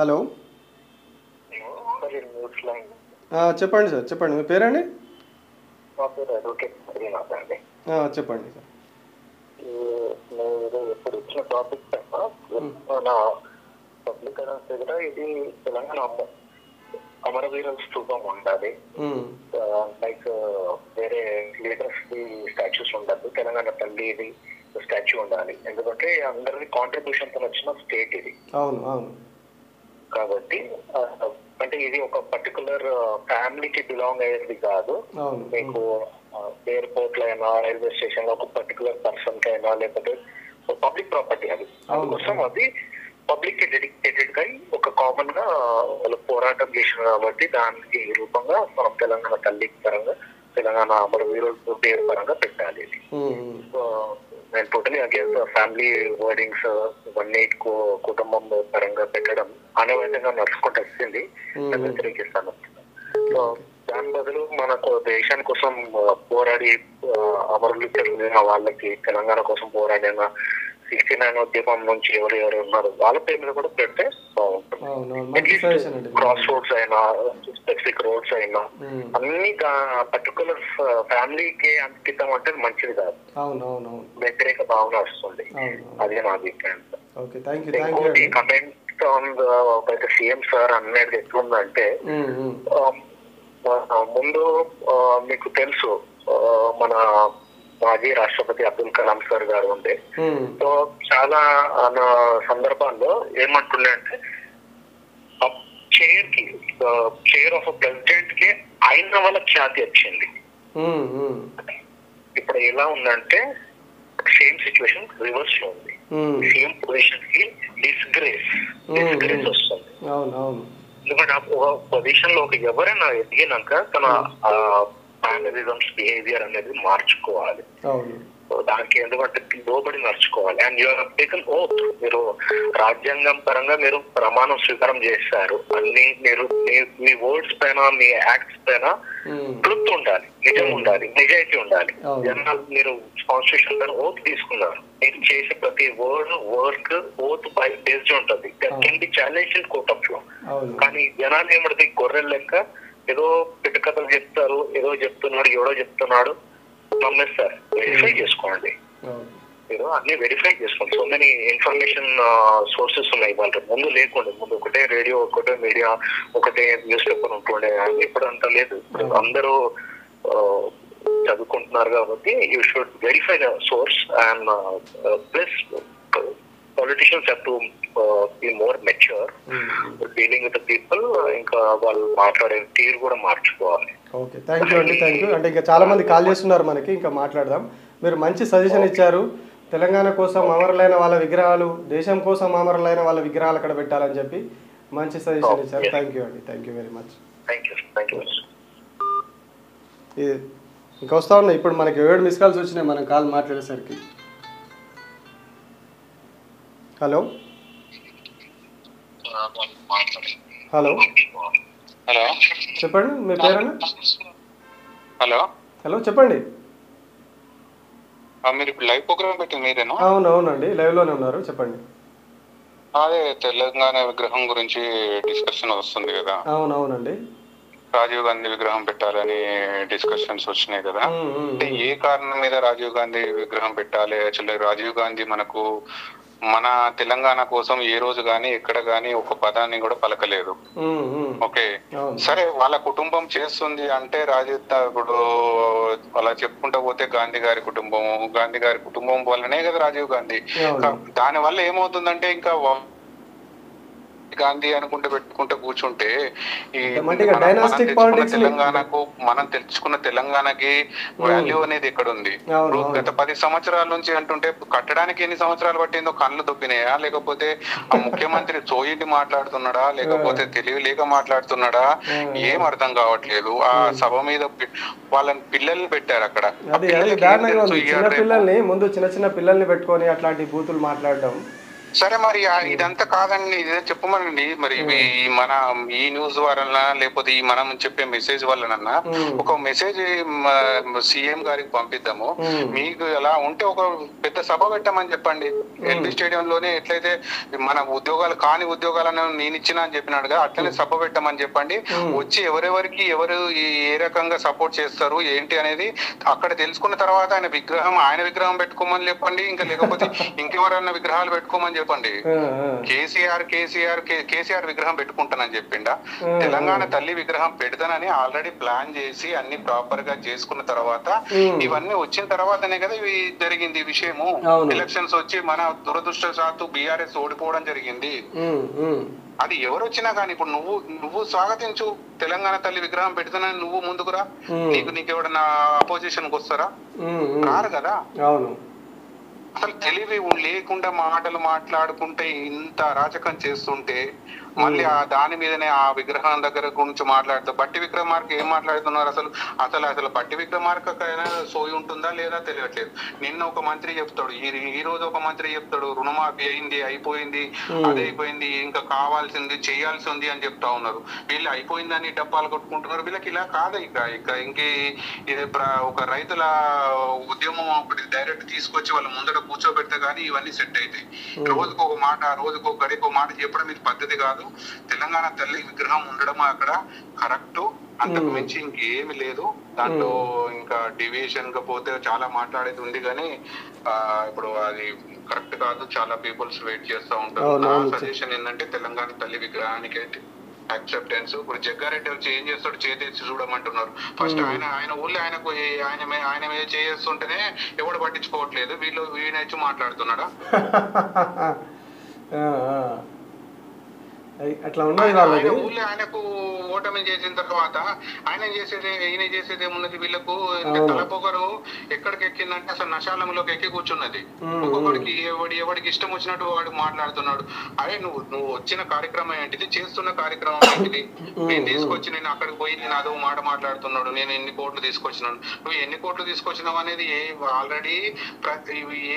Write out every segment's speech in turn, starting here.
Hello. చెప్పండి sir, చెప్పండి మీ పేరండి? చెప్పండి సార్. ఇప్పుడు ఇచ్చిన టాపిక్ మన పబ్లిక్ దగ్గర ఇది తెలంగాణ అమరవీరుల స్థూపం ఉండాలి. లైక్ వేరే లీడర్స్ ది స్టాచ్యూస్ ఉండదు. తెలంగాణ తల్లిది స్టాచ్యూ ఉండాలి. ఎందుకంటే అందరి కాంట్రిబ్యూషన్ తో వచ్చిన స్టేట్ ఇది. అవును అవును. కాబట్టి అంటే ఇది ఒక పర్టికులర్ ఫ్యామిలీకి బిలాంగ్ అయ్యేది కాదు. మీకు ఎయిర్పోర్ట్ లో అయినా రైల్వే స్టేషన్ లో ఒక పర్టికులర్ పర్సన్ కి అయినా లేకపోతే పబ్లిక్ ప్రాపర్టీ అది. అందుకోసం అది పబ్లిక్ కి డెడికేటెడ్ గా ఒక కామన్ గా వాళ్ళు పోరాటం చేసిన కాబట్టి దానికి రూపంగా మనం తెలంగాణ తల్లి పరంగా తెలంగాణ అమరవీరుల పేరు పరంగా పెట్టాలి. నేను టోటలీ అగేన్స్ ఫ్యామిలీ వర్డింగ్స్ ఇవన్నీ కుటుంబం పరంగా పెట్టడం అనవైతంగా నడుచుకుంటూ వచ్చింది. వ్యతిరేకిస్తాను. సో దాని బదులు మనకు దేశాని కోసం పోరాడి అమరులు చెందిన వాళ్ళకి తెలంగాణ కోసం పోరాడిన 69 ఉద్యమం నుంచి ఎవరెవరు ఉన్నారు వాళ్ళ పేరు మీద కూడా పెడితే బాగుంటుంది. క్రాస్ రోడ్స్ అయినా స్పెసిఫిక్ రోడ్స్ అయినా అన్ని పర్టికులర్ ఫ్యామిలీకి అంకితం అంటే మంచిది కాదు. వ్యతిరేక భావన వస్తుంది. అదే నా అభిప్రాయం. ఇంకోటి కమెంట్ ఆన్ సీఎం సార్ అనేది ఎట్లుందంటే ముందు మీకు తెలుసు మన మాజీ రాష్ట్రపతి అబ్దుల్ కలాం సార్ గారు ఉండే. సో చాలా సందర్భాల్లో ఏమంటుండే అంటే చైర్ ఆఫ్ ప్రెసిడెంట్ కి ఆయన వల్ల ఖ్యాతి వచ్చింది. ఇప్పుడు ఎలా ఉందంటే సేమ్ సిచ్యువేషన్ రివర్స్ లో ఉంది. సీఎం పొజిషన్ కి డిస్గ్రేస్ వస్తుంది. ఎందుకంటే ఒక పొజిషన్ లో ఎవరైనా ఎదిగినాక తన మేనరిజమ్స్ బిహేవియర్ అనేది మార్చుకోవాలి. దానికి ఎందుకంటే లోబడి నడుచుకోవాలి. And you're taken oath. మీరు రాజ్యాంగం పరంగా మీరు ప్రమాణం స్వీకారం చేశారు. అన్ని మీరు మీ వర్డ్స్ పైన మీ యాక్ట్స్ పైన ట్రూత్ ఉండాలి, నిజం ఉండాలి, నిజాయితీ ఉండాలి. జనాలు మీరు కాన్స్టిట్యూషన్ పైన ఓత్ తీసుకున్నారు. మీరు చేసే ప్రతి వర్క్ ఓత్ పై బేస్డ్ ఉంటుంది. That can be challenge in court of law. కానీ జనాలు ఏమడితే గొర్రెల లెక్క ఏదో పిట్టకథలు చెప్తారు, ఏదో చెప్తున్నాడు, ఎవడో చెప్తున్నాడు నమ్మేస్తారు. వెరిఫై చేసుకోండి. మీరు అన్ని వెరిఫై చేసుకోండి. సో మెనీ ఇన్ఫర్మేషన్ సోర్సెస్ ఉన్నాయి. వాళ్ళ ముందు లేకుండా ముందు ఒకటే రేడియో, ఒకటే మీడియా, ఒకటే న్యూస్ పేపర్ ఉంటుండే. ఇప్పుడు అంతా లేదు. ఇప్పుడు అందరూ చదువుకుంటున్నారు కాబట్టి you should verify the source. And plus politicians have to be more mature dealing with the people. ఇంకా వాళ్ళు మాట్లాడే తీరు కూడా మార్చుకోవాలి. ఓకే, థ్యాంక్ యూ అండి. Thank you. అంటే ఇంకా చాలా మంది కాల్ చేస్తున్నారు మనకి, ఇంకా మాట్లాడదాం. మీరు మంచి సజెషన్ ఇచ్చారు. తెలంగాణ కోసం అమరులైన వాళ్ళ విగ్రహాలు, దేశం కోసం అమరులైన వాళ్ళ విగ్రహాలు అక్కడ పెట్టాలని చెప్పి మంచి సజెషన్ ఇచ్చారు. థ్యాంక్ యూ అండి. Thank you very much. ఇంకా వస్తా ఉన్నాయి. ఇప్పుడు మనకి 7 మిస్ కాల్స్ వచ్చినాయి మనం కాల్ మాట్లాడేసరికి. హలో హలో హలో, చెప్పండి మీ పేరేనా? హలో హలో చెప్పండి. మీరు ఇప్పుడు లైవ్ ప్రోగ్రామ్ పెట్టింది మీరేనా? అవునవునండి, లైవ్లోనే ఉన్నారు. చెప్పండి. అదే తెలంగాణ విగ్రహం గురించి డిస్కషన్ వస్తుంది కదా. అవునవునండి. రాజీవ్ గాంధీ విగ్రహం పెట్టాలని డిస్కషన్స్ వచ్చినాయి కదా. అంటే ఏ కారణం మీద రాజీవ్ గాంధీ విగ్రహం పెట్టాలి? యాక్చువల్లీ రాజీవ్ గాంధీ మనకు మన తెలంగాణ కోసం ఏ రోజు గానీ ఎక్కడ గానీ ఒక పదాన్ని కూడా పలకలేదు. ఓకే, సరే వాళ్ళ కుటుంబం చేస్తుంది అంటే ఇప్పుడు అలా చెప్పుకుంటా పోతే గాంధీ గారి కుటుంబం వల్లనే కదా రాజీవ్ గాంధీ. దాని వల్ల ఏమవుతుందంటే ఇంకా గాంధీ అనుకుంటే పెట్టుకుంటే కూర్చుంటే ఈ తెలంగాణకు మనం తెలుసుకున్న తెలంగాణకి వాల్యూ అనేది ఎక్కడ ఉంది? గత 10 సంవత్సరాల నుంచి అంటుంటే కట్టడానికి ఎన్ని సంవత్సరాలు పట్టిందో కళ్ళు దొబ్బినాయా? లేకపోతే ఆ ముఖ్యమంత్రి సోయింటి మాట్లాడుతున్నాడా? లేకపోతే తెలివి లేక మాట్లాడుతున్నాడా? ఏం అర్థం కావట్లేదు. ఆ సభ మీద వాళ్ళని పిల్లల్ని పెట్టారు అక్కడ. ముందు చిన్న చిన్న పిల్లల్ని పెట్టుకొని అట్లాంటి బూతులు మాట్లాడడం సరే మరి ఇదంతా కాదండి, ఇదే చెప్పమనండి మరి. మన ఈ న్యూస్ వలన లేకపోతే ఈ మనం చెప్పే మెసేజ్ వల్లనన్నా ఒక మెసేజ్ సీఎం గారికి పంపిద్దాము. మీకు ఎలా ఉంటే ఒక పెద్ద సభ పెట్టమని చెప్పండి. ఎల్బీ స్టేడియం లోనే ఎట్లయితే మన ఉద్యోగాలు కాని ఉద్యోగాలను నేను ఇచ్చినా అని చెప్పినాడుగా, అట్లనే సభ పెట్టమని చెప్పండి. వచ్చి ఎవరెవరికి ఎవరు ఏ రకంగా సపోర్ట్ చేస్తారు ఏంటి అనేది అక్కడ తెలుసుకున్న తర్వాత ఆయన విగ్రహం పెట్టుకోమని చెప్పండి. ఇంకా లేకపోతే ఇంకెవరన్నా విగ్రహాలు పెట్టుకోమని చెప్పండి. కేసీఆర్ విగ్రహం పెట్టుకుంటానని చెప్పిండా? తెలంగాణ తల్లి విగ్రహం పెడతానని ఆల్రెడీ ప్లాన్ చేసి అన్ని ప్రాపర్ గా చేసుకున్న తర్వాత ఇవన్నీ వచ్చిన తర్వాతనే కదా ఇవి జరిగింది విషయము. ఎలక్షన్స్ వచ్చి మన దురదృష్టవశాత్తు బీఆర్ఎస్ ఓడిపోవడం జరిగింది. అది ఎవరు వచ్చినా కానీ ఇప్పుడు నువ్వు స్వాగతించు, తెలంగాణ తల్లి విగ్రహం పెడతానని నువ్వు ముందుకురా. నీకు ఎవడన్నా అపోజిషన్ కు వస్తారా? రారు కదా. అసలు తెలివి లేకుండా మాటలు మాట్లాడుకుంటే ఇంత అరాచకం చేస్తుంటే మళ్ళీ దాని మీదనే ఆ విగ్రహం దగ్గర గురించి మాట్లాడుతూ బట్టి విక్రమార్క ఏం మాట్లాడుతున్నారు అసలు అసలు బట్టి విక్రమార్కైనా సోయి ఉంటుందా లేదా తెలియట్లేదు. నిన్న ఒక మంత్రి చెప్తాడు, ఈ రోజు ఒక మంత్రి చెప్తాడు రుణమాఫీ అయింది, అయిపోయింది, అదే అయిపోయింది, ఇంకా కావాల్సింది చేయాల్సి ఉంది అని చెప్తా ఉన్నారు. వీళ్ళు అయిపోయిందని డబ్బాలు కొట్టుకుంటున్నారు. వీళ్ళకి ఇలా కాదు. ఇంకే ఇది ఒక రైతుల ఉద్యమం ఒకటి డైరెక్ట్ తీసుకొచ్చి వాళ్ళ ముందర కూర్చోబెడితే గానీ ఇవన్నీ సెట్ అవుతాయి. రోజుకు ఒక మాట, రోజుకు గడికి ఒక మాట చెప్పడం ఇది పద్ధతి కాదు. తెలంగాణ తల్లి విగ్రహం ఉండడం అక్కడ కరెక్ట్, అంతకు మించి ఇంకేమి లేదు. దాంట్లో ఇంకా డివియేషన్ గా పోతే చాలా మాట్లాడేది ఉంది కానీ ఇప్పుడు అది కరెక్ట్ కాదు. చాలా పీపుల్స్ వెయిట్ చేస్తూ ఉంటారు. నా సజెషన్ ఏంటంటే తెలంగాణ తల్లి విగ్రహానికి యాక్సెప్టెన్స్. ఇప్పుడు జగ్గారెడ్డి వచ్చి ఏం చేస్తాడు, చేతేసి చూడమంటున్నారు. ఫస్ట్ ఆయన ఊళ్ళో ఆయన మీద చేస్తుంటేనే ఎవడు పట్టించుకోవట్లేదు. వీళ్ళ వచ్చి మాట్లాడుతున్నాడా? అట్లా ఉన్నది వాళ్ళకి. ఊళ్ళో ఆయనకు ఓటమి చేసిన తర్వాత ఈయన చేసేది ఏమున్నది? వీళ్ళకు తలపొగరు ఎక్కడికి ఎక్కిందంటే అసలు నశాలంలోకి ఎక్కి కూర్చున్నది. ఒక్కొక్కడికి ఎవడికి ఇష్టం వచ్చినట్టు వాడు మాట్లాడుతున్నాడు. అరే నువ్వు వచ్చిన కార్యక్రమం ఏంటిది, చేస్తున్న కార్యక్రమం ఏంటిది? నేను తీసుకొచ్చి నేను అక్కడికి పోయి నేను అదో మాట మాట్లాడుతున్నాడు, నేను ఎన్ని కోట్లు తీసుకొచ్చినాను. నువ్వు ఎన్ని కోట్లు తీసుకొచ్చినావు అనేది ఆల్రెడీ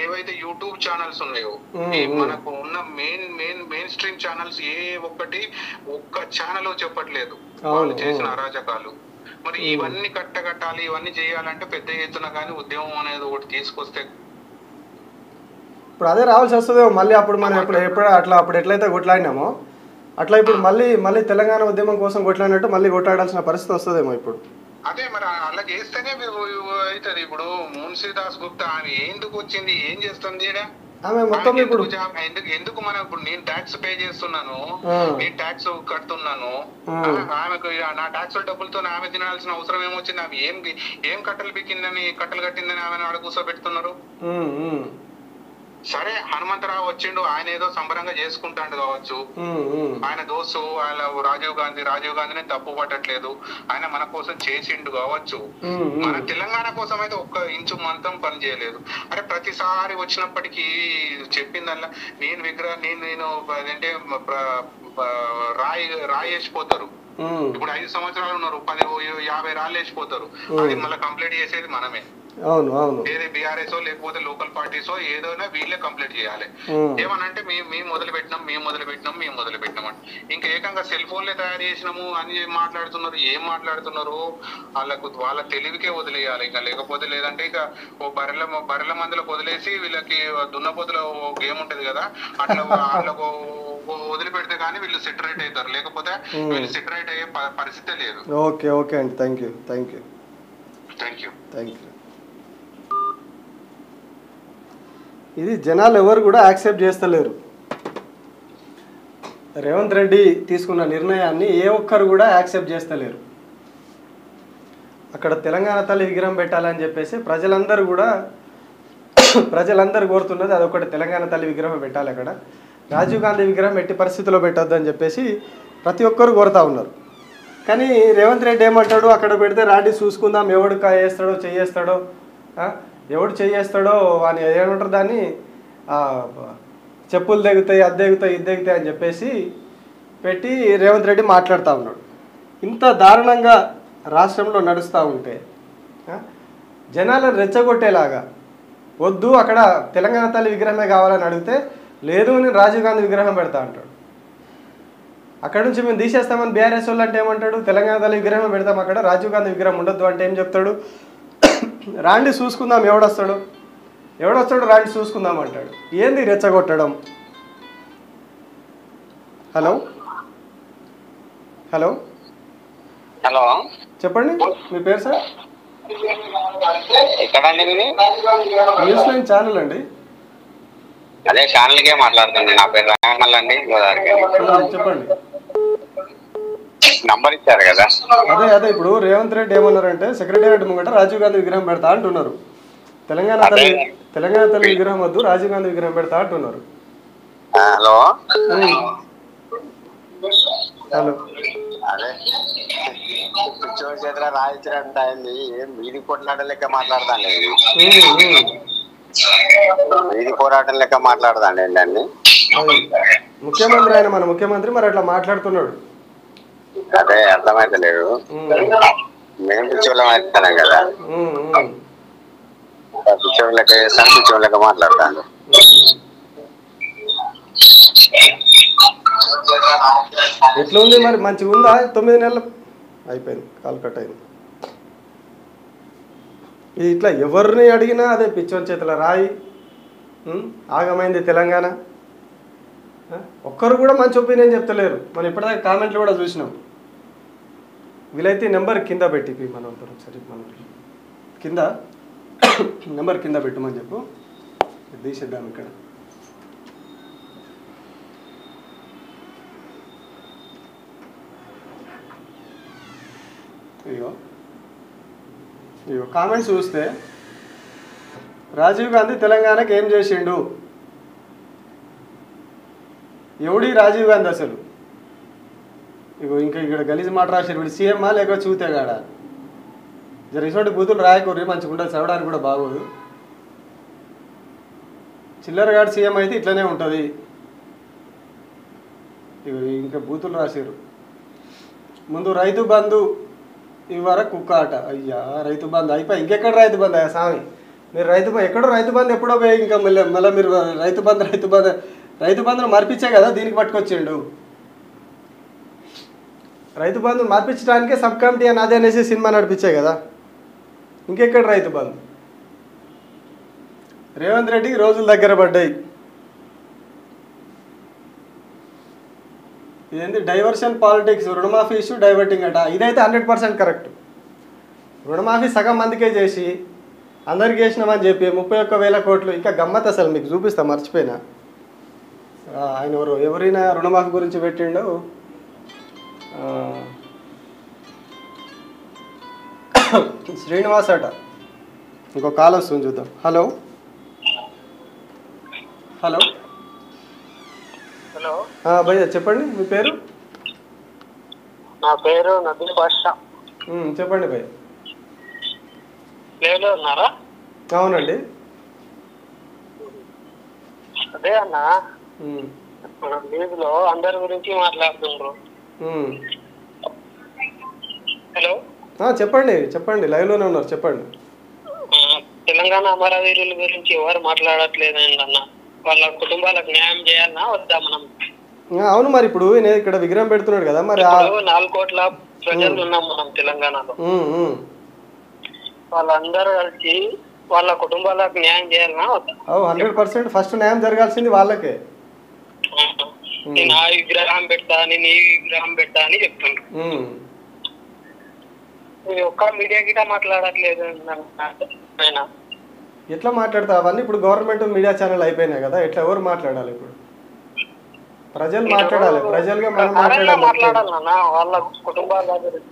ఏవైతే యూట్యూబ్ ఛానల్స్ ఉన్నాయో మనకు ఉన్న మెయిన్ స్ట్రీమ్ ఛానల్స్ ఒక్క ఛానల్ చెప్పట్లేదు వాళ్ళు చేసిన అరాచకాలు. మరి ఇవన్నీ కట్టగట్టాలి, ఇవన్నీ చేయాలంటే పెద్ద ఎత్తున కానీ ఉద్యమం అనేది ఒకటి తీసుకొస్తే ఇప్పుడు అదే రావాల్సి వస్తుందేమో మళ్ళీ. అప్పుడు మనం అప్పుడు ఎట్లయితే కొట్లాడినామో అట్లా ఇప్పుడు మళ్ళీ తెలంగాణ ఉద్యమం కోసం కొట్లాడినట్టు మళ్ళీ కొట్లాడాల్సిన పరిస్థితి వస్తుందేమో ఇప్పుడు. అదే మరి అలా చేస్తేనే అవుతుంది. ఇప్పుడు మున్సీదాస్ గుప్తా ఆమె ఎందుకు వచ్చింది, ఏం చేస్తుంది? ఎందుకు మనం ఇప్పుడు నేను ట్యాక్స్ పే చేస్తున్నాను, నేను ట్యాక్స్ కడుతున్నాను, ఆమెకు నా ట్యాక్స్ డబ్బులతో ఆమె తినాల్సిన అవసరం ఏమొచ్చింది? ఆమె ఏం కట్టలు కట్టిందని ఆమెను ఆడ కూర్చోబెడుతున్నారు. సరే హనుమంతరావు వచ్చిండు, ఆయన ఏదో సంబరంగా చేసుకుంటాడు కావచ్చు, ఆయన దోస్తు ఆయన రాజీవ్ గాంధీని తప్పు పట్టట్లేదు, ఆయన మన కోసం చేసిండు కావచ్చు. మన తెలంగాణ కోసం అయితే ఒక్క ఇంచు మంతం పని చేయలేదు. అరే ప్రతిసారి వచ్చినప్పటికీ చెప్పిందల్లా నేను అదేంటే రాయి వేసిపోతారు. ఇప్పుడు 5 సంవత్సరాలు ఉన్నారు, 50 రాళ్ళు వేసిపోతారు. అది మళ్ళీ కంప్లీట్ చేసేది మనమే. ఏది బీఆర్ఎస్ లేకపోతే లోకల్ పార్టీసో ఏదైనా వీళ్ళే కంప్లీట్ చేయాలి. ఏమనంటే మేము మొదలు పెట్టినాం అంటే ఇంకా ఏకంగా సెల్ ఫోన్లే తయారు చేసినాము అని మాట్లాడుతున్నారు. ఏం మాట్లాడుతున్నారు? వాళ్ళ తెలివికే వదిలేయాలి. ఇంకా లేకపోతే లేదంటే ఇక ఓ బర్రెల మందులకు వదిలేసి వీళ్ళకి దున్నపోతుల గేమ్ ఉంటది కదా, అట్లా వాళ్ళకు వదిలిపెడితే కానీ వీళ్ళు సెటరేట్ అవుతారు. లేకపోతే వీళ్ళు సెటరేట్ అయ్యే పరిస్థితే లేదు. ఓకే అండి, థ్యాంక్ యూ. ఇది జనాలు ఎవరు కూడా యాక్సెప్ట్ చేస్తలేరు. రేవంత్ రెడ్డి తీసుకున్న నిర్ణయాన్ని ఏ ఒక్కరు కూడా యాక్సెప్ట్ చేస్తలేరు. అక్కడ తెలంగాణ తల్లి విగ్రహం పెట్టాలని చెప్పేసి ప్రజలందరూ కోరుతున్నది అదొకటి, తెలంగాణ తల్లి విగ్రహం పెట్టాలి. అక్కడ రాజీవ్ గాంధీ విగ్రహం ఎట్టి పరిస్థితుల్లో పెట్టొద్దు అని చెప్పేసి ప్రతి ఒక్కరు కోరుతూ ఉన్నారు. కానీ రేవంత్ రెడ్డి ఏమంటాడు, అక్కడ పెడితే రాండి చూసుకుందాం, ఎవడు చేయేస్తాడో ఎవడు చేయేస్తాడో అని ఏమంటారు దాన్ని, చెప్పులు తెగుతాయి, అది తెగుతాయి, ఇది తెగుతాయి అని చెప్పేసి పెట్టి రేవంత్ రెడ్డి మాట్లాడుతూ ఉన్నాడు. ఇంత దారుణంగా రాష్ట్రంలో నడుస్తూ ఉంటే జనాలను రెచ్చగొట్టేలాగా వద్దు అక్కడ తెలంగాణ తల్లి విగ్రహమే కావాలని అడిగితే లేదు నేను రాజీవ్ గాంధీ విగ్రహం పెడతా అంటాడు. అక్కడ నుంచి మేము తీసేస్తామని బీఆర్ఎస్ వాళ్ళు అంటే ఏమంటాడు, తెలంగాణ తల్లి విగ్రహం పెడతాం అక్కడ, రాజీవ్ గాంధీ విగ్రహం ఉండొద్దు అంటే ఏం చెప్తాడు, రాండి చూసుకుందాం ఎవడొస్తాడు రాండి చూసుకుందాం అంటాడు. ఏంది రెచ్చగొట్టడం? హలో హలో హలో చెప్పండి, మీ పేరు సార్? ఎక్కడండి మీది? న్యూస్ లైన్ ఛానల్ అండి. అదే ఛానల్కే మాట్లాడుతుంది. నా పేరు రామల్ అండి, గోదావరి. చెప్పండి. నంబర్ ఇచ్చారు కదా. అదే ఇప్పుడు రేవంత్ రెడ్డి ఏమన్నారంటే సెక్రటేరియట్ ముంగట రాజీవ్ గాంధీ విగ్రహం పెడతా అంటున్నారు. తెలంగాణ తల్లి విగ్రహం వద్దు, రాజీవ్ గాంధీ విగ్రహం పెడతా అంటున్నారు. హలో హలో అదే చేతిలో రాయించడం అయింది. ఏం వీధి కొట్లాటం లెక్క మాట్లాడతాను, వీధి పోరాటం లెక్క మాట్లాడతాండి ఏంటండి. ముఖ్యమంత్రి ఆయన, మన ముఖ్యమంత్రి మరి అట్లా మాట్లాడుతున్నాడు. అదే అర్థమైతలేదు. మేము పిచ్చోళ్ళం అవుతున్నాం కదా, పిచ్చోళ్ళ లెక్క చేస్తాను, పిచ్చోళ్ళ లెక్క మాట్లాడతాను. ఎట్లా ఉంది మరి, మంచిగా ఉందా? 9 నెలలు అయిపోయింది, కాల్ కట్ అయింది. ఇట్లా ఎవరిని అడిగినా అదే పిచ్చోని చేతుల రాయి, ఆగమైంది తెలంగాణ. ఒక్కరు కూడా మంచి ఒపీనియన్ చెప్తలేరు. మనం ఇప్పటిదాకా కామెంట్లు కూడా చూసినాం. వీలైతే నెంబర్ కింద పెట్టి మనం ఒకసారి మనం కింద నెంబర్ కింద పెట్టమని చెప్పు, తీసేద్దాం ఇక్కడ. ఇగో కామెంట్స్ చూస్తే రాజీవ్ గాంధీ తెలంగాణకి ఏం చేసిండు, ఎవడి రాజీవ్ గాంధీ అసలు? ఇగో ఇంకా ఇక్కడ గలీజ్ మాట రాశారు, వీడు సీఎమ్మా లేక చూతేగాడా? జర ఇటువంటి బూతులు రాయకూరి, మంచిగా ఉంటుంది, చదవడానికి కూడా బాగోదు. చిల్లరగాడు సీఎం అయితే ఇట్లనే ఉంటుంది. ఇగో ఇంకా బూతులు రాశారు. ముందు రైతు బంధు ఇవరకు కుక్క ఆట. అయ్యా రైతు బంధు అయిపోయి ఇంకెక్కడ రైతు బంధు? అయ్యా స్వామి, మీరు ఎక్కడో రైతు బంధు ఎప్పుడో పోయి ఇంకా మళ్ళీ మీరు రైతు బంధును మార్పించే కదా దీనికి పట్టుకొచ్చిండు. రైతు బంధును మార్పించడానికే సబ్ కమిటీ అని అదే అనేసి సినిమా నడిపించే కదా, ఇంకెక్కడ రైతు బంధు? రేవంత్ రెడ్డికి రోజులు దగ్గర పడ్డాయి. ఇదేంటి డైవర్షన్ పాలిటిక్స్, రుణమాఫీ ఇష్యూ డైవర్టింగ్ అట. ఇదైతే 100% కరెక్ట్. రుణమాఫీ సగం మందికే చేసి అందరికి చేసినామని చెప్పి 31,000 కోట్లు. ఇంకా గమ్మత్ అసలు మీకు చూపిస్తా, మర్చిపోయినా. ఆయన ఎవరైనా రుణమాఫీ గురించి పెట్టిండు. శ్రీనివాస్ అట. ఇంకో కాల్ వస్తుంది, చూద్దాం. హలో హలో హలో భయ్యా చెప్పండి, మీ పేరు? నా పేరు నబీల్ బాషా. చెప్పండి భయ్య. లేలో ఉన్నారా? అవునండి. అదే అన్న, మన వీధిలో అందరి గురించి మాట్లాడుతున్నారు. హలో చెప్పండి లైవ్లోనే ఉన్నారు, చెప్పండి. తెలంగాణ అమరవీరుల గురించి ఎవరు మాట్లాడట్లేదండి అన్న. వాళ్ళ కుటుంబాలకు న్యాయం చేయాలన్నా వద్దా మనం? అవును, మరి ఇప్పుడు ఇక్కడ విగ్రహం పెడుతున్నాడు కదా, మరి 4 కోట్ల ప్రజలు ఉన్నాం మనం తెలంగాణలో. వాళ్ళందరూ కలిసి వాళ్ళ కుటుంబాలకు న్యాయం చేయాలన్నా వద్దా? 100% ఫస్ట్ న్యాయం జరగాల్సింది వాళ్ళకే. నేను ఆ విగ్రహం పెడతా, నేను ఈ విగ్రహం పెడతా అని చెప్తున్నాను. ఒక్క మీడియా గిట మాట్లాడట్లేదు. ఎట్లా మాట్లాడతా? అవన్నీ ఇప్పుడు గవర్నమెంట్ మీడియా ఛానల్ అయిపోయినాయి కదా, ఎట్లా ఎవరు మాట్లాడాలి? ఇప్పుడు ప్రజలు మాట్లాడాలి, ప్రజలుగా మనం మాట్లాడాలన్నా వాళ్ళ కుటుంబాల గురించి.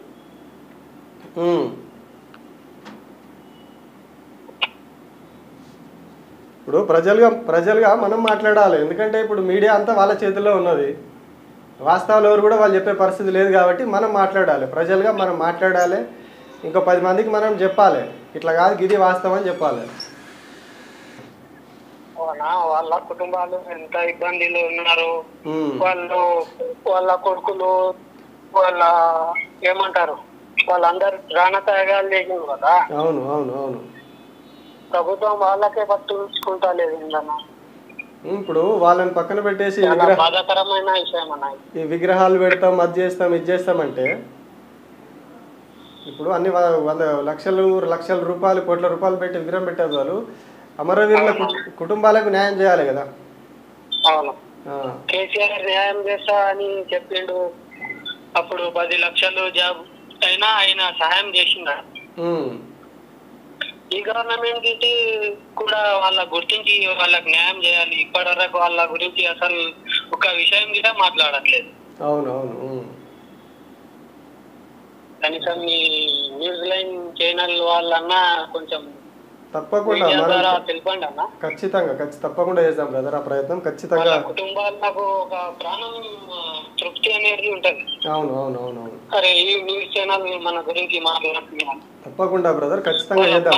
ఇప్పుడు ప్రజలుగా మనం మాట్లాడాలి. ఎందుకంటే ఇప్పుడు మీడియా అంతా వాళ్ళ చేతుల్లో ఉన్నది. వాస్తవాలు ఎవరు కూడా వాళ్ళు చెప్పే పరిస్థితి లేదు కాబట్టి మనం మాట్లాడాలి, ప్రజలుగా మనం మాట్లాడాలి. ఇంకో 10 మందికి మనం చెప్పాలి, ఇట్లా కాదు ఇది వాస్తవం అని చెప్పాలి. వాళ్ళ కుటుంబాలు ఎంత ఇబ్బందిలో ఉన్నారు, వాళ్ళ కొడుకులు, వాళ్ళ ఏమంటారు, వాళ్ళందరూ ప్రాణత్యాగాలు చేసింది కదా. అవును. ప్రభుత్వం వాళ్ళకే పట్టించుకుంటా లేదు. ఇప్పుడు వాళ్ళని పక్కన పెట్టేసి బాధాకరమైన విషయం అన్న. ఈ విగ్రహాలు పెడతాం, అది చేస్తాం, ఇది చేస్తామంటే ఇప్పుడు అన్ని లక్షల రూపాయలు, కోట్ల రూపాయలు పెట్టి విగ్రహం పెట్టారు. వాళ్ళు అమరవీరుల కుటుంబాలకు న్యాయం చేయాలి కదా. అవును, కేసీఆర్ న్యాయం చేస్తా అని చెప్పిండు. అప్పుడు 10 లక్షలు జాబ్ అయినా ఆయన సహాయం చేసిండు. ఈ గవర్నమెంట్ కూడా వాళ్ళ గుర్తించి వాళ్ళకి న్యాయం చేయాలి. ఇప్పటి వరకు వాళ్ళ గురించి అసలు ఒక విషయం కూడా మాట్లాడట్లేదు. అవునవును. కనీసం ఈ న్యూస్ లైన్ ఛానల్ వాళ్ళన్నా కొంచెం తప్పకుండా తెలిపండి అన్న. ఖచ్చితంగా తప్పకుండా చేద్దాం బ్రదర్ ఆ ప్రయత్నం. ఖచ్చితంగా కుటుంబాలకు ఒక ప్రాణం తృప్తి అనేది ఉంటది. అవును అవును అవును అవును. అరే ఈ న్యూస్ ఛానల్ మన గురించి మాట్లాడుతున్నాం. తప్పకుండా బ్రదర్ ఖచ్చితంగా చేద్దాం.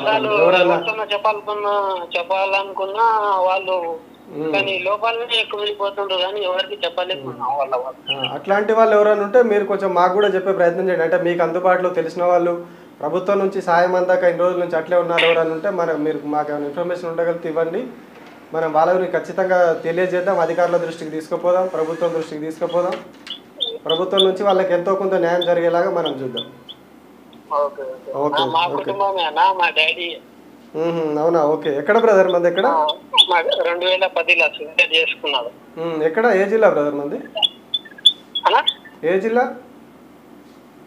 చెప్పాలనుకున్నా వాళ్ళు కానీ లోపాలనే ఎక్కువ వెళ్ళిపోతుండ్రు కానీ ఎవరికి చెప్పలేకున్నా వాళ్ళ. అట్లాంటి వాళ్ళు ఎవరైనా ఉంటే మీరు కొంచెం మాకు కూడా చెప్పే ప్రయత్నం చేయండి. అంటే మీకు అందుబాటులో తెలిసిన వాళ్ళు ప్రభుత్వం నుంచి సాయం అందాక ఇన్ని రోజుల నుంచి అట్లే ఉన్నారు ఎవరైనా ఉంటే మీరు మాకు ఏమైనా ఇన్ఫర్మేషన్ ఉండగలిగితే ఇవ్వండి. మనం వాళ్ళని ఖచ్చితంగా తెలియజేద్దాం. అధికారుల దృష్టికి తీసుకుపోదాం, ప్రభుత్వం దృష్టికి తీసుకుపోదాం. ప్రభుత్వం నుంచి వాళ్ళకి ఎంతో కొంత న్యాయం జరిగేలాగా మనం చూద్దాం. అవునా? ఓకే. ఎక్కడ బ్రదర్ మంది? ఎక్కడ? 2010లో చేసుకున్నాడు. ఎక్కడ? ఏ జిల్లా బ్రదర్ మంది? ఏ జిల్లా?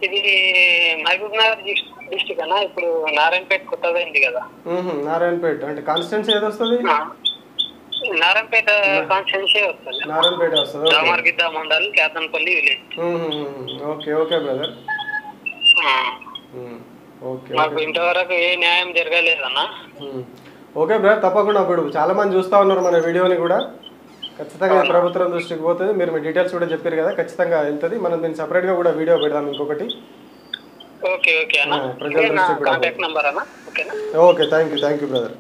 ఇది మహబూబ్ నగర్ డిస్ట్రిక్ట్ అన్న. ఇప్పుడు నారాయణపేట కొత్తగా అయింది కదా. నారాయణపేట అంటే కాన్స్టిట్యున్సీ ఏది వస్తుంది? నారాయణపేట కాన్స్టిట్యున్సీ వస్తుంది. నారాయణపేట వస్తుంది. రామర్గిద్ద mandal, Ketanpalli village. Okay okay brother. మాకు ఇంతవరకు ఏ న్యాయం జరగలేదన్న. ఓకే బ్రదర్, తప్పకుండా. ఇప్పుడు చాలా మంది చూస్తా ఉన్నారు మన వీడియోని కూడా. ఖచ్చితంగా ప్రభుత్వం దృష్టికి పోతుంది. మీరు మీ డీటెయిల్స్ కూడా చెప్పారు కదా, ఖచ్చితంగా వెళ్తుంది. మనం దీన్ని సపరేట్గా కూడా వీడియో పెడదాం ఇంకొకటి. ప్రజల దృష్టికి కూడా. Okay, thank you brother.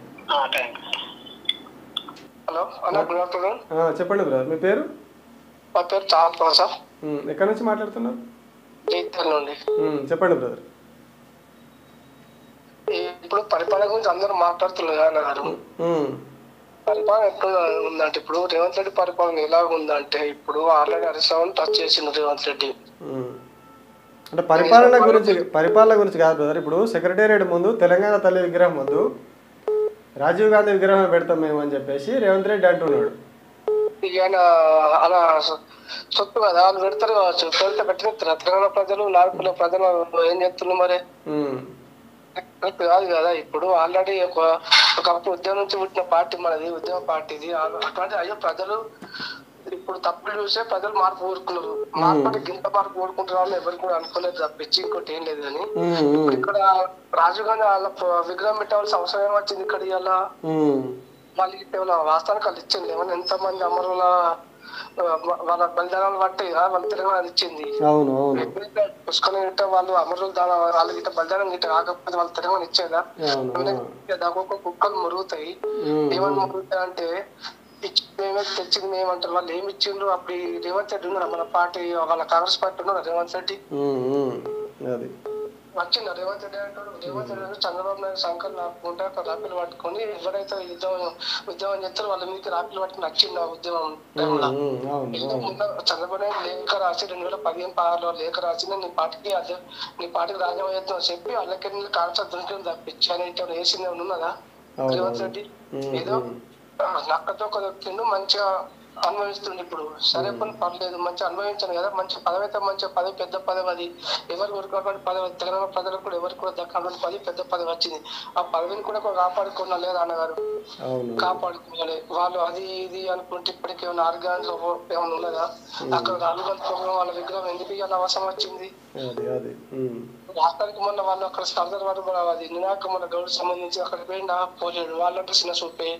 Hello అన్న, గుడ్ ఆఫ్టర్నూన్. చెప్పండి బ్రదర్, మీ పేరు? మా పేరు చాల్ సార్. ఎక్కడి నుంచి మాట్లాడుతున్నారు? నుండి. చెప్పండి బ్రదర్. ఇప్పుడు పరిపాలన గురించి అందరూ మాట్లాడుతున్నారు అన్నారు. పరిపాలన ఎట్లా ఉందంటే, ఇప్పుడు రేవంత్ రెడ్డి పరిపాలన ఎలా ఉందంటే, ఇప్పుడు ఆల్రెడీ హరీశ్రావు టచ్ చేసిండు రేవంత్ రెడ్డి. అంటే పరిపాలన గురించి కాదు బ్రదర్. ఇప్పుడు సెక్రటేరియట్ ముందు తెలంగాణ తల్లి విగ్రహం ముందు రాజీవ్ గాంధీ విగ్రహం పెడతాం మేము అని చెప్పేసి రేవంత్ రెడ్డి అంటున్నాడు. అలా సొత్తు కదా, వాళ్ళు పెడతారు కావచ్చు. పెడితే పెట్టిన తెలంగాణ ప్రజలు, నార్పుల ప్రజలు ఏం చేస్తున్నారు మరి? కాదు కదా. ఇప్పుడు ఆల్రెడీ ఒకప్పుడు ఉద్యమం నుంచి పుట్టిన పార్టీ మనది, ఉద్యమ పార్టీది. అట్లాంటి అయ్యో ప్రజలు ఇప్పుడు తప్పులు చూసే ప్రజలు మార్పు కోరుకున్నారు. మార్పు గింత మార్పు కోరుకుంటున్నారు ఎవరు కూడా అనుకోలేదు తప్పించి ఇంకోటి ఏం లేదు. అని ఇక్కడ రాజీవ్ గాంధీ వాళ్ళ విగ్రహం పెట్టవలసిన అవసరం ఏమొచ్చింది ఇక్కడ? ఇవాళ వాళ్ళకి ఏమైనా వాస్తవానికి వాళ్ళు ఇచ్చింది ఏమన్నా? ఎంతమంది అమరుల వాళ్ళ బలిదానాలు బట్టి వాళ్ళ తెలంగాణ ఇచ్చింది. పుష్కరం గిట్ట వాళ్ళు అమరుల వాళ్ళ గిట్ట బలిదానం గిట్ట కాకపోతే వాళ్ళ తెలంగాణ ఇచ్చేదా? ఒక్కొక్క కుక్కలు మురుగుతాయి. ఏమని మురుగుతాయి అంటే మేమే తెచ్చింది మేమంటారు. వాళ్ళు ఏమి ఇచ్చిండ్రు? అప్పుడు రేవంత్ రెడ్డి ఉన్నారా మన పార్టీ, వాళ్ళ కాంగ్రెస్ పార్టీ ఉన్నారా రేవంత్ రెడ్డి? వచ్చిందా రేవంత్ రెడ్డి అంటాడు? రేవంత్ రెడ్డి చంద్రబాబు నాయుడు సంకల్ నాకుంటే రాపిలు పట్టుకొని ఎవరైతే ఉద్యమం చేస్తారో వాళ్ళ మీద రాపిలు పట్టుకుని వచ్చింది ఆ ఉద్యమం టైంలో. చంద్రబాబు నాయుడు లేఖ రాసి 2015-16లో లేఖ రాసి నీ పార్టీకి రాజ్యం చేద్దాం చెప్పి వాళ్ళకి కాన్సర్ దొరికింది తప్పించి అని వేసింది ఉన్నదా రేవంత్ రెడ్డి? ఏదో నక్కతో కొద్దిండు మంచిగా అనుభవిస్తుంది. ఇప్పుడు సరే పని పర్లేదు, మంచిగా అనుభవించాను కదా. మంచి పదవి అయితే మంచి పదవి, పెద్ద పదవి. అది ఎవరు కోరుకున్నటువంటి పదవి, తెలంగాణ ప్రజలకు కూడా ఎవరికి కూడా దక్కినటువంటి పదవి, పెద్ద పదవి వచ్చింది. ఆ పదవిని కూడా కాపాడుకున్నా లేదా అన్నగారు? కాపాడుకోవాలి. వాళ్ళు అది ఇది అనుకుంటే ఇప్పటికి ఏమైనా ఆర్గాన్స్ ఏమైనా ఉన్నదా? అక్కడ రాహుల్ గాంధీ ప్రోగ్రాం వాళ్ళ విగ్రహం ఎందుకు ఇవ్వాలి అవసరం వచ్చింది? వాస్తవానికి మొన్న వాళ్ళు అక్కడ సర్దార్ వారు అది నినాక మన గౌరవ సంబంధించి అక్కడికి పోయిండా పోలేడు. వాళ్ళంటే చిన్న చూపే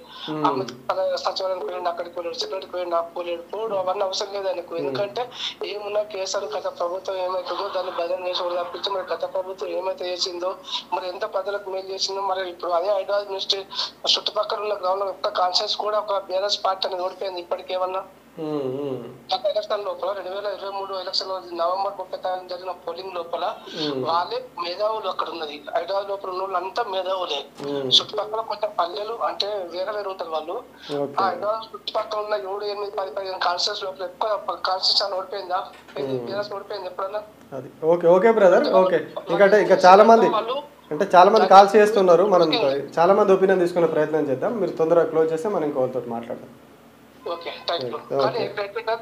సచివాలయానికి పోయిండు, అక్కడికి పోలేడు. సెక్రటరీకి పోయిండా పోలేడు. పోడు అవన్నీ అవసరం లేదు ఆయనకు. ఎందుకంటే ఏమున్నా కేసీఆర్ గత ప్రభుత్వం ఏమైతుందో దాన్ని బదనం చేసి తప్పించి మరి గత ప్రభుత్వం ఏమైతే చేసిందో, మరి ఎంత ప్రజలకు మేలు చేసిందో. మరి ఇప్పుడు అదే హైదరాబాద్ మినిస్ట్రీ చుట్టుపక్కల ఉన్న గ్రామంలో ఒక్క కాన్షియస్ కూడా ఒక బీఆర్ఎస్ పార్టీ అనేది ఓడిపోయింది ఇప్పటికేమన్నా? గత ఎలక్షన్ లోపల 2023 ఎలక్షన్ నవంబర్ 30 జరిగిన పోలింగ్ లోపల వాళ్ళే మేధావులు అక్కడ ఉన్నది. హైదరాబాద్ లోపల ఉన్న వాళ్ళు అంతా మేధావులే. చుట్టుపక్కల కొంచెం పల్లెలు అంటే వేరే వేరే ఉంటారు వాళ్ళు. ఆ హైదరాబాద్ చుట్టుపక్కల ఉన్న 7, 8, 10, 15 కాన్స్టిట్యూన్స్ లోపల ఎక్కువ కాన్స్టిట్యూషన్ ఓడిపోయిందా? ఓడిపోయింది ఎప్పుడన్నా? Okay okay brother, okay. ఎందుకంటే ఇంకా చాలా మంది కాల్స్ చేస్తున్నారు. మనం చాలా మంది ఒపీనియన్ తీసుకునే ప్రయత్నం చేద్దాం. మీరు తొందరగా క్లోజ్ చేస్తే మనం ఇంకోతో మాట్లాడదాం. ఓకే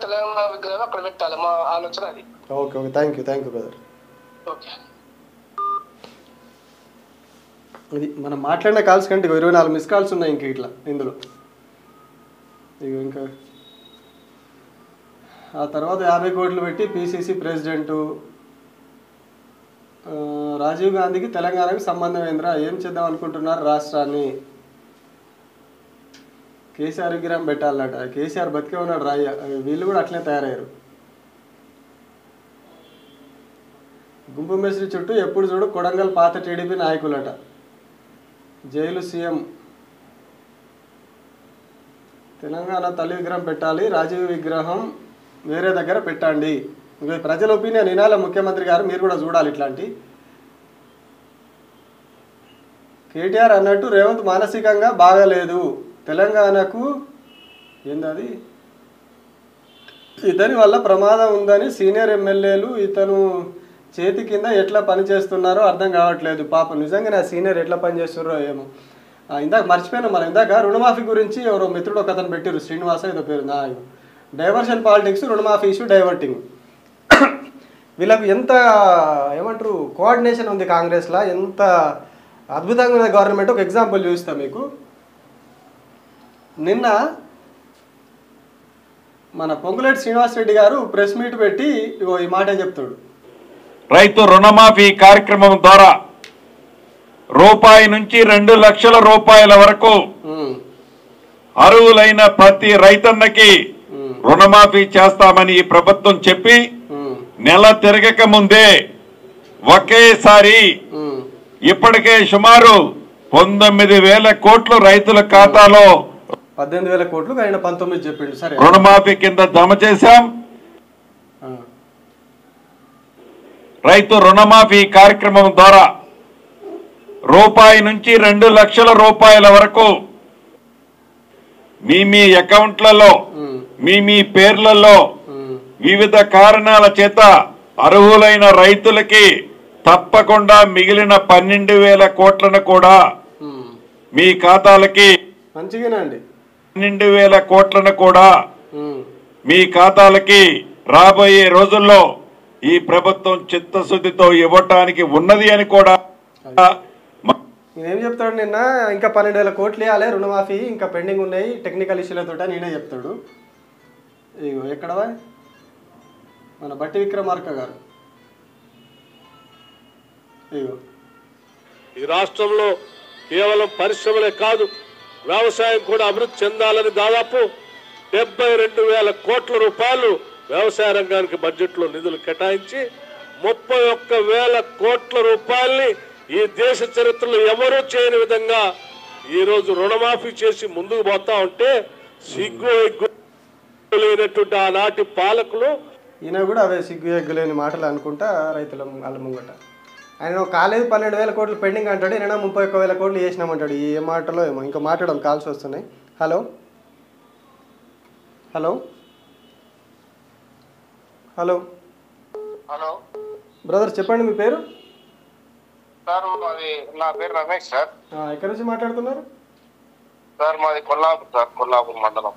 తెలంగాణ విగ్రహం అక్కడ పెట్టాలి, మా ఆలోచన అది. Okay okay, thank you brother. Okay, ఇది మనం మాట్లాడిన కాల్స్ కంటే 24 మిస్ కాల్స్ ఉన్నాయి ఇంకా ఇట్లా ఇందులో. ఇంకా ఆ తర్వాత 50 కోట్లు పెట్టి పిసిసి ప్రెసిడెంటు రాజీవ్ గాంధీకి తెలంగాణకు సంబంధం ఏంద్రా, ఏం చేద్దాం అనుకుంటున్నారు రాష్ట్రాన్ని, కేసీఆర్ విగ్రహం పెట్టాలట. కేసీఆర్ బతికే ఉన్నాడు రాయ్య, వీళ్ళు కూడా అట్లనే తయారయ్యారు. గుంపు మేస్త్రి చుట్టూ ఎప్పుడు చూడు కొడంగల్ పాత టీడీపీ నాయకులట. జైలు సీఎం తెలంగాణ తల్లి విగ్రహం పెట్టాలి, రాజీవ్ విగ్రహం వేరే దగ్గర పెట్టండి. ఇంకా ప్రజల ఒపీనియన్ వినాలి ముఖ్యమంత్రి గారు, మీరు కూడా చూడాలి ఇట్లాంటి. కేటీఆర్ అన్నట్టు రేవంత్ మానసికంగా బాగాలేదు, తెలంగాణకు ఏందది ఇతని వల్ల ప్రమాదం ఉందని సీనియర్ ఎమ్మెల్యేలు ఇతను చేతి కింద ఎట్లా పనిచేస్తున్నారో అర్థం కావట్లేదు. పాపం నిజంగా నా సీనియర్ ఎట్లా పనిచేస్తున్నారో ఏమో. ఇందాక మర్చిపోయినా మనం, ఇందాక రుణమాఫీ గురించి ఎవరో మిత్రుడు ఒక అతను పెట్టారు, శ్రీనివాస ఏదో పేరు. డైవర్షన్ పాలిటిక్స్, రుణమాఫీ ఇష్యూ డైవర్టింగ్. వీళ్ళకు ఎంత ఏమంటారు కోఆర్డినేషన్ ఉంది కాంగ్రెస్లో, ఎంత అద్భుతంగా ఉన్న గవర్నమెంట్. ఒక ఎగ్జాంపుల్ చూపిస్తాను మీకు. నిన్న మన పొంగులేటి శ్రీనివాసరెడ్డి గారు ప్రెస్ మీట్ పెట్టి ఈ మాట చెప్తాడు. రైతు రుణమాఫీ కార్యక్రమం ద్వారా రూపాయి నుంచి 2 లక్షల రూపాయల వరకు అర్హులైన ప్రతి రైతన్నకి రుణమాఫీ చేస్తామని ఈ ప్రభుత్వం చెప్పి నెల తిరగక ముందే ఒకేసారి ఇప్పటికే సుమారు 19,000 కోట్లు రైతుల ఖాతాలో 18,000 కోట్లు ఆయన 19 చెప్పిండు. సరే, రుణమాఫీ కింద జమ చేశాం. రైతు రుణమాఫీ కార్యక్రమం ద్వారా రూపాయి నుంచి 2 లక్షల రూపాయల వరకు మీ అకౌంట్లలో మీ పేర్లలో వివిధ కారణాల చేత అర్హులైన రైతులకి తప్పకుండా మిగిలిన 12,000 కోట్లను కూడా మీ ఖాతాలకి మంచిగానండి 12,000 కోట్లను కూడా మీ ఖాతాలకి రాబోయే రోజుల్లో ఈ ప్రభుత్వం చిత్తశుద్ధితో ఇవ్వటానికి ఉన్నది అని కూడా. నేనేం చెప్తాడు నిన్న, ఇంకా 12,000 కోట్లు ఇవ్వాలి రుణమాఫీ, ఇంకా పెండింగ్ ఉన్నాయి టెక్నికల్ ఇష్యూలతో నేనే చెప్తాడు. ఇగో ఎక్కడవా మన బట్టి విక్రమార్క గారు. ఇగో ఈ రాష్ట్రంలో కేవలం పరిశ్రమలే కాదు, వ్యవసాయం కూడా అభివృద్ధి చెందాలని దాదాపు 72,000 కోట్ల రూపాయలు వ్యవసాయ రంగానికి బడ్జెట్లో నిధులు కేటాయించి 31,000 కోట్ల రూపాయల్ని ఈ దేశ చరిత్రలో ఎవరూ చేయని విధంగా ఈ రోజు రుణమాఫీ చేసి ముందుకు పోతా ఉంటే సిగ్గు ఎగ్గు లేనటువంటి ఆనాటి పాలకులు. ఈయన కూడా అవే సిగ్గు ఎగ్గులేని మాటలు అనుకుంటా రైతుల వాళ్ళ ముంగట. ఆయన కాలేదు 12,000 కోట్లు పెండింగ్ అంటాడు, నేను 31,000 కోట్లు చేసినామంటాడు. ఏ మాటలో ఏమో. ఇంకా మాట్లాడడం కాల్స్ వస్తున్నాయి. Hello hello hello hello brother, చెప్పండి మీ పేరు. సార్ మాది, నా పేరు రమేష్ సార్. ఎక్కడి నుంచి మాట్లాడుతున్నారు సార్? మాది కొల్లాపూర్ సార్, కొల్లాపూర్ మండలం,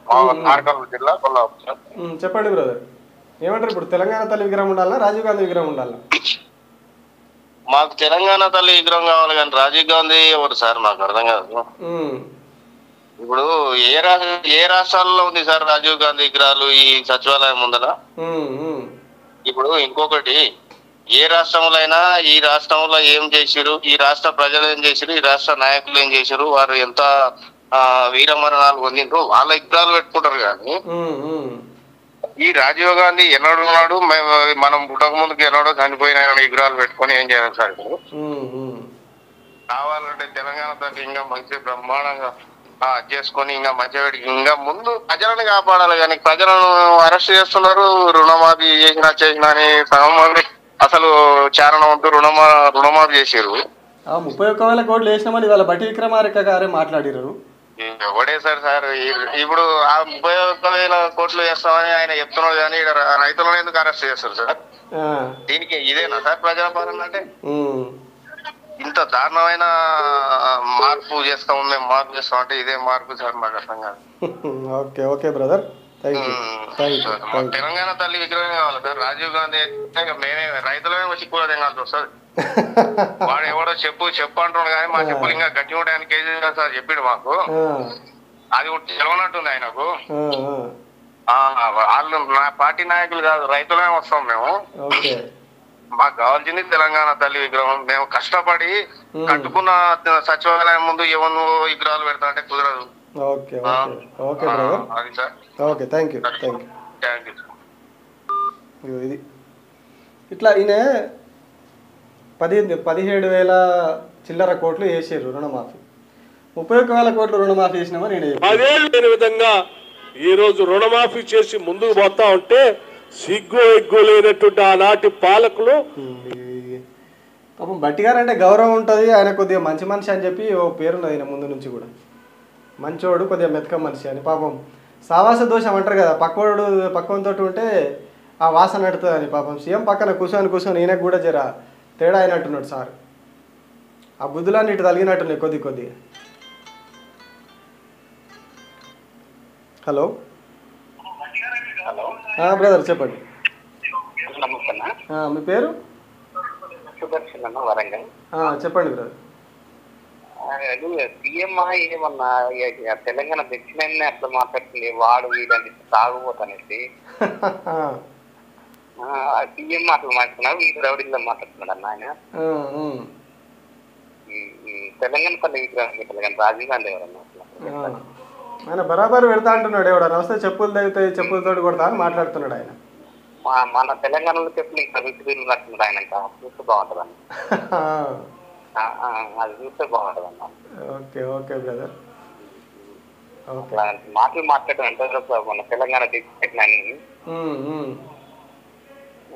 నార్కల్ జిల్లా కొల్లాపూర్ సార్. చెప్పండి బ్రదర్, ఏమంటారు ఇప్పుడు తెలంగాణ తల్లి విగ్రహం ఉండాలా, రాజీవ్ గాంధీ విగ్రహం ఉండాలా? మాకు తెలంగాణ తల్లి విగ్రహం కావాలి కానీ రాజీవ్ గాంధీ ఎవరు సార్? మాకు అర్థం కాదు. ఇప్పుడు ఏ రాష్ట్రాల్లో ఉంది సార్ రాజీవ్ గాంధీ విగ్రహాలు ఈ సచివాలయం ముందర? ఇప్పుడు ఇంకొకటి, ఏ రాష్ట్రంలో అయినా ఈ రాష్ట్రంలో ఏం చేసిరు, ఈ రాష్ట్ర ప్రజలు ఏం చేసిరు, ఈ రాష్ట్ర నాయకులు ఏం చేసిరు, వారు ఎంత వీరమరణాలు పొందిండ్రు వాళ్ళ విగ్రహాలు పెట్టుకుంటారు. కానీ ఈ రాజీవ్ గాంధీ ఎన్నడూ ఉన్నాడు, మనం పుట్టక ముందుకు ఎన్నడో చనిపోయిన విగ్రహాలు పెట్టుకొని ఏం చేయాలి సార్? కావాలంటే తెలంగాణ తల్లి ఇంకా మంచి బ్రహ్మాండంగా చేసుకొని ఇంకా మధ్యవాడికి ఇంకా ముందు ప్రజలను కాపాడాలి, కానీ ప్రజలను అరెస్ట్ చేస్తున్నారు. రుణమాఫీ చేసినా అని సగం మంది అసలు చారణం వద్దు రుణమాఫీ చేసారు. 31,000 కోట్లు వేసినామని వాళ్ళ బట్టి విక్రమార్క గారే మాట్లాడినారు. ఎవడే సార్ ఇప్పుడు ఆ 31,000 కోట్లు వేస్తామని ఆయన చెప్తున్నాడు, కానీ ఇక్కడ రైతులను ఎందుకు అరెస్ట్ చేస్తారు సార్? దీనికి ఇదేనా సార్ ప్రజాపాలన అంటే? ఇంత దారుణమైన మార్పు చేస్తాము మేము, మార్పు చేస్తాం అంటే ఇదే మార్పు సార్? మాకు అర్థం కాదు. ఓకే ఓకే బ్రదర్, తెలంగాణ తల్లి విగ్రహం కావాలి సార్. రాజీవ్ గాంధీ మేమే రైతులమే వచ్చి కూడా తినాల్సి వస్తుంది. వాడు ఎవడో చెప్పు అంటున్నాడు, కానీ మా చెప్పులు ఇంకా గట్టి ఉంటాయని కేజీ సార్ చెప్పాడు మాకు. అది తెలవనట్టుంది ఆయనకు. వాళ్ళు నా పార్టీ నాయకులు కాదు, రైతులమే వస్తాం మేము. మాకు కావాల్సింది తెలంగాణ తల్లి విగ్రహం. మేము కష్టపడి కట్టుకున్న సచివాలయం ముందు ఎవరు విగ్రహాలు పెడతా అంటే కుదరదు. అది సార్. Okay, thank you. ఇది ఇట్లా ఈయన 17,000 చిల్లర కోట్లు వేసారు రుణమాఫీ. 31,000 కోట్లు రుణమాఫీ చేసినామని నేను అదే విధంగా ఈ రోజు రుణమాఫీ చేసి ముందుకు పోతా ఉంటే సిగ్గు ఎగ్గు లేనటువంటి ఆనాటి పాలకులు. పాపం బట్టి గారు అంటే గౌరవం ఉంటుంది, ఆయన కొద్దిగా మంచి మనిషి అని చెప్పి ఓ పేరున్నది ఆయన ముందు నుంచి కూడా. మంచోడు, కొద్దిగా మెతక మనిషి అని. పాపం సావాస దోషం అంటారు కదా, పక్కనతో ఉంటే ఆ వాసన నడుతుంది అని. పాపం సీఎం పక్కన కూర్చొని ఈయనకు కూడా జర తేడా అయినట్టున్నాడు సార్. ఆ బుద్ధులన్నీ ఇటు తలిగినట్టున్నాయి కొద్దిగా. హలో బ్రదర్ చెప్పండి. మీ పేరు? చెప్పండి బ్రదర్. సీఎం ఏమన్నా తెలంగాణ దక్షిణాన్ని అట్లా మాట్లాడుతుంది, వాడు వీడని తాగుపోతానేసి సీఎం మాటలు మాట్లాడుతున్నాడు, వీడు రౌడీలో మాట్లాడుతున్నాడు అన్న ఆయన. తెలంగాణ పల్లె విగ్రహం రాజీవ్ గాంధీ ఎవరన్నా ఆయన బరాబర్ పెడతా అంటున్నాడు. ఎవడన్నా వస్తే చెప్పులు తగ్గుతాయి, చెప్పులతోటి కొడతా అని మాట్లాడుతున్నాడు ఆయన. మన తెలంగాణలో చెప్పులు ఇంకా రుచి కట్టున్నాడు ఆయన, చూస్తే బాగుంటుంది అన్న. అది చూస్తే బాగుంటుంది అన్న. Okay okay brother. మాటలు మాట్లాడడం ఎంత మన తెలంగాణ డిస్ట్రిక్ట్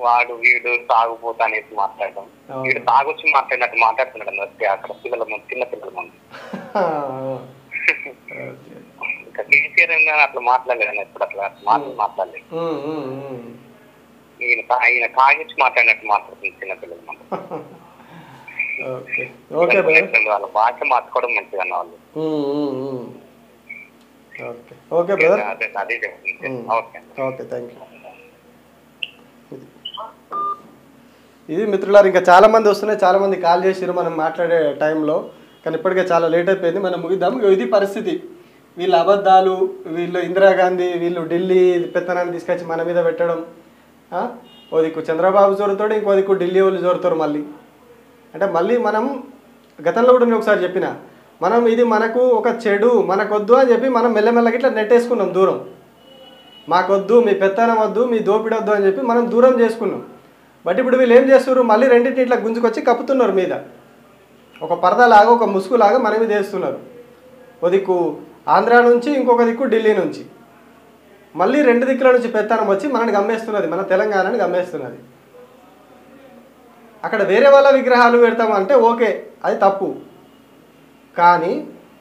వాడు వీడు తాగుపోతా అనేసి మాట్లాడడం, వీడు తాగొచ్చి మాట్లాడినట్టు మాట్లాడుతున్నాడు అన్నట్టు అక్కడ చిన్న పిల్లల ముందు. ఇంకా కేసీఆర్ అట్లా మాట్లాడలేదు, ఎప్పుడు అట్లా మాటలు మాట్లాడలేదు. ఈయన తాగించి మాట్లాడినట్టు మాట్లాడుతుంది చిన్నపిల్లల ముందు. వాళ్ళ భాష మార్చుకోవడం మంచిది అన్న వాళ్ళు. అదే చెప్తుంది. Okay, thank you. ఇది మిత్రులారు, ఇంకా చాలామంది వస్తున్నాయి, చాలామంది కాల్ చేసిరు మనం మాట్లాడే టైంలో, కానీ ఇప్పటికే చాలా లేట్ అయిపోయింది. మనం ముగిద్దాం. ఇది పరిస్థితి. వీళ్ళ అబద్ధాలు, వీళ్ళు ఇందిరాగాంధీ, వీళ్ళు ఢిల్లీ పెత్తనాన్ని తీసుకొచ్చి మన మీద పెట్టడం. ఓ దిక్కు చంద్రబాబు జోరుతాడు, ఇంకో దిక్కు ఢిల్లీ వాళ్ళు జోరుతారు మళ్ళీ. అంటే మళ్ళీ మనం గతంలో కూడా నేను ఒకసారి చెప్పిన, మనం ఇది మనకు ఒక చెడు, మనకొద్దు అని చెప్పి మనం మెల్లమెల్లగా ఇట్లా నెట్టేసుకున్నాం దూరం. మాకొద్దు, మీ పెత్తనం వద్దు, మీ దోపిడి వద్దు అని చెప్పి మనం దూరం చేసుకున్నాం. బట్ ఇప్పుడు వీళ్ళు ఏం చేస్తున్నారు, మళ్ళీ రెండింటిని ఇట్లా గుంజుకొచ్చి కప్పుతున్నారు మీద. ఒక పరదలాగా, ఒక ముసుగులాగా మన మీద వేస్తున్నారు. ఓ దిక్కు ఆంధ్ర నుంచి, ఇంకొక దిక్కు ఢిల్లీ నుంచి. మళ్ళీ రెండు దిక్కుల నుంచి పెత్తనం వచ్చి మనని గమ్మేస్తున్నది, మన తెలంగాణని గమ్మేస్తున్నది. అక్కడ వేరే వాళ్ళ విగ్రహాలు పెడతామంటే ఓకే, అది తప్పు. కానీ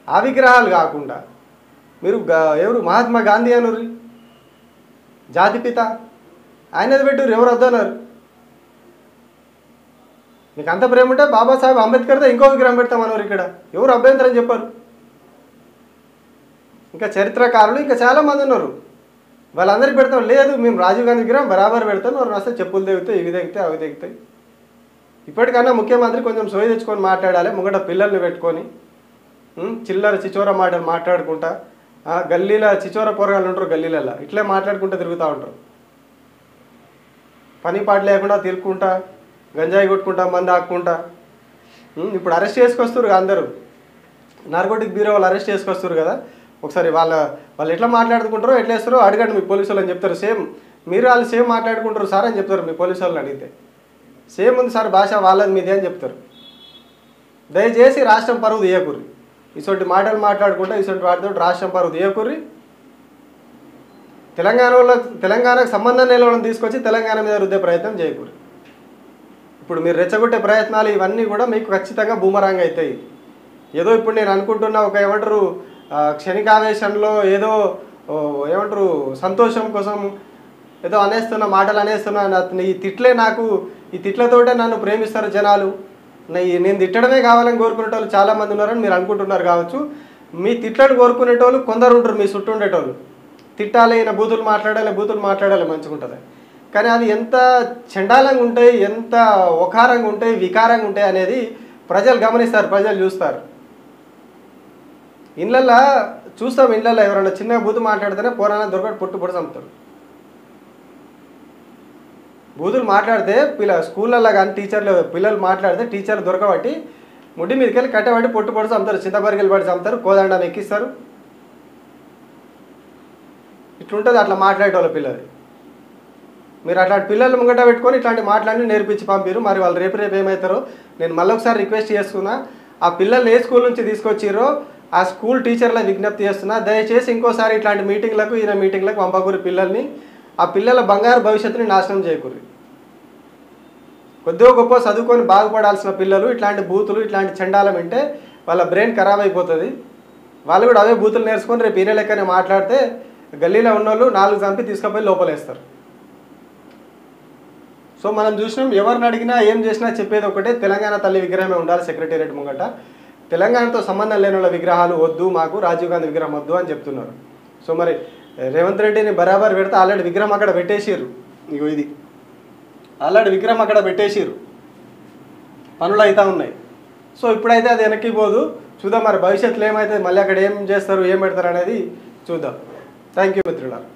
ఆ విగ్రహాలు కాకుండా మీరు ఎవరు మహాత్మా గాంధీ అనుర్రి, జాతిపిత, ఆయనది పెట్టుర్రు, ఎవరు వద్దన్నారు. మీకు అంత ప్రేమ ఉంటే బాబాసాహెబ్ అంబేద్కర్తో ఇంకో విగ్రహం పెడతామన్నారు. ఇక్కడ ఎవరు అభ్యంతరం చెప్పారు. ఇంకా చరిత్రకారులు ఇంకా చాలామంది ఉన్నారు, వాళ్ళందరికీ పెడతాం. లేదు, మేము రాజీవ్ గాంధీ విగ్రహం బరాబర్ పెడతాం, వారు వస్తే చెప్పులు తెగుతాయి, ఇవి తెగుతాయి, అవి తెగుతాయి. ఇప్పటికన్నా ముఖ్యమంత్రి కొంచెం సోయి తెచ్చుకొని మాట్లాడాలి. ముంగట పిల్లల్ని పెట్టుకొని చిల్లర చిచోర మాటలు మాట్లాడుకుంటా, గల్లీల చిచోర పోరగాళ్ళు ఉంటారు, గల్లీలలో ఇట్లే మాట్లాడుకుంటూ తిరుగుతూ ఉంటారు. పని పాట లేకుండా తిరుగుకుంటా, గంజాయి కొట్టుకుంటా, మంది ఆక్కుంటా. ఇప్పుడు అరెస్ట్ చేసుకొస్తారు అందరూ, నార్కోటిక్ బ్యూరో వాళ్ళు అరెస్ట్ చేసుకొస్తారు కదా. ఒకసారి వాళ్ళు ఎట్లా మాట్లాడుకుంటారో, ఎట్లా వేస్తారో అడగండి మీ పోలీసు వాళ్ళు అని చెప్తారు. సేమ్ మీరు వాళ్ళు సేమ్ మాట్లాడుకుంటారు సార్ అని చెప్తారు. మీ పోలీసు వాళ్ళని అడిగితే సేమ్ ఉంది సార్ భాష వాళ్ళది మీదే అని చెప్తారు. దయచేసి రాష్ట్రం పరువు తీయకూరి. ఇటువంటి మాటలు మాట్లాడుకుంటా ఇటువంటి వాటితో రాష్ట్రం పరువు తీయకుర్రి. తెలంగాణకు సంబంధం లేని వాళ్ళని తీసుకొచ్చి తెలంగాణ మీద రుద్దే ప్రయత్నం చేయకూడదు. ఇప్పుడు మీరు రెచ్చగొట్టే ప్రయత్నాలు ఇవన్నీ కూడా మీకు ఖచ్చితంగా బూమరాంగ్ అవుతాయి. ఏదో ఇప్పుడు నేను అనుకుంటున్న ఒక ఏమంటారు క్షణికావేశంలో ఏదో ఏమంటారు సంతోషం కోసం ఏదో అనేస్తున్న మాటలు అనేస్తున్నా, ఈ తిట్లే నాకు, ఈ తిట్లతోటే నన్ను ప్రేమిస్తారు జనాలు, నేను తిట్టడమే కావాలని కోరుకునేటోళ్ళు చాలామంది ఉన్నారని మీరు అనుకుంటున్నారు కావచ్చు. మీ తిట్లను కోరుకునేటోళ్ళు కొందరు ఉంటారు మీ చుట్టూ ఉండేటోళ్ళు. తిట్టాలి, ఈయన బూతులు మాట్లాడాలి మంచిగా ఉంటుంది. కానీ అది ఎంత చండాలంగా ఉంటాయి, ఎంత ఒకారంగా ఉంటాయి, వికారంగా ఉంటాయి అనేది ప్రజలు గమనిస్తారు, ప్రజలు చూస్తారు. ఇళ్ళల్లో చూస్తాం, ఇళ్ళల్లో ఎవరైనా చిన్నగా బూతు మాట్లాడితేనే పోరాన దొరకటి పొట్టు చంపుతారు. బూతులు మాట్లాడితే స్కూళ్ళల్లో కానీ పిల్లలు మాట్లాడితే టీచర్లు దొరకబట్టి ముడ్డి మీదకి వెళ్ళి కట్టబట్టి పొట్టు చంపుతారు, చింతబరిగెలు పడి చంపుతారు, కోదండం ఎక్కిస్తారు. ఇట్లుంటుంది అట్లా మాట్లాడేటోళ్ళ పిల్లలు. మీరు అట్లాంటి పిల్లలు ముంగట పెట్టుకొని ఇట్లాంటి మాట్లాడి నేర్పించి పంపిరు. మరి వాళ్ళు రేపు ఏమవుతారో నేను మళ్ళీ ఒకసారి రిక్వెస్ట్ చేస్తున్నా, ఆ పిల్లల్ని ఏ స్కూల్ నుంచి తీసుకొచ్చిరో ఆ స్కూల్ టీచర్ల విజ్ఞప్తి చేస్తున్నా, దయచేసి ఇంకోసారి ఇట్లాంటి మీటింగ్లకు మీటింగ్లకు పంపకూరి పిల్లల్ని. ఆ పిల్లల బంగారు భవిష్యత్తుని నాశనం చేయకూరి. కొద్దిగా గొప్ప చదువుకొని బాగుపడాల్సిన పిల్లలు ఇట్లాంటి బూతులు ఇట్లాంటి చండాలం వింటే వాళ్ళ బ్రెయిన్ ఖరాబ్ అయిపోతుంది. వాళ్ళు కూడా అవే బూతులు నేర్చుకొని రేపు ఈయన లెక్కనే మాట్లాడితే గల్లీలో ఉన్నోళ్ళు 4 చంపి తీసుకుపోయి లోపలేస్తారు. సో మనం చూసినాం, ఎవరిని అడిగినా ఏం చేసినా చెప్పేది ఒకటే, తెలంగాణ తల్లి విగ్రహమే ఉండాలి సెక్రటేరియట్ ముంగట. తెలంగాణతో సంబంధం లేని వాళ్ళ విగ్రహాలు వద్దు, మాకు రాజీవ్ గాంధీ విగ్రహం వద్దు అని చెప్తున్నారు. సో మరి రేవంత్ రెడ్డిని బరాబర్ పెడితే ఆల్రెడీ విగ్రహం అక్కడ పెట్టేసిర్రు. ఇగో ఇది ఆల్రెడీ విగ్రహం అక్కడ పెట్టేసిర్రు, పనులు అవుతా ఉన్నాయి. సో ఇప్పుడైతే అది వెనక్కి పోదు. చూద్దాం మరి భవిష్యత్తులో ఏమైతే, మళ్ళీ అక్కడ ఏం చేస్తారు, ఏం పెడతారు అనేది చూద్దాం. థ్యాంక్ యూ మిత్రులారా.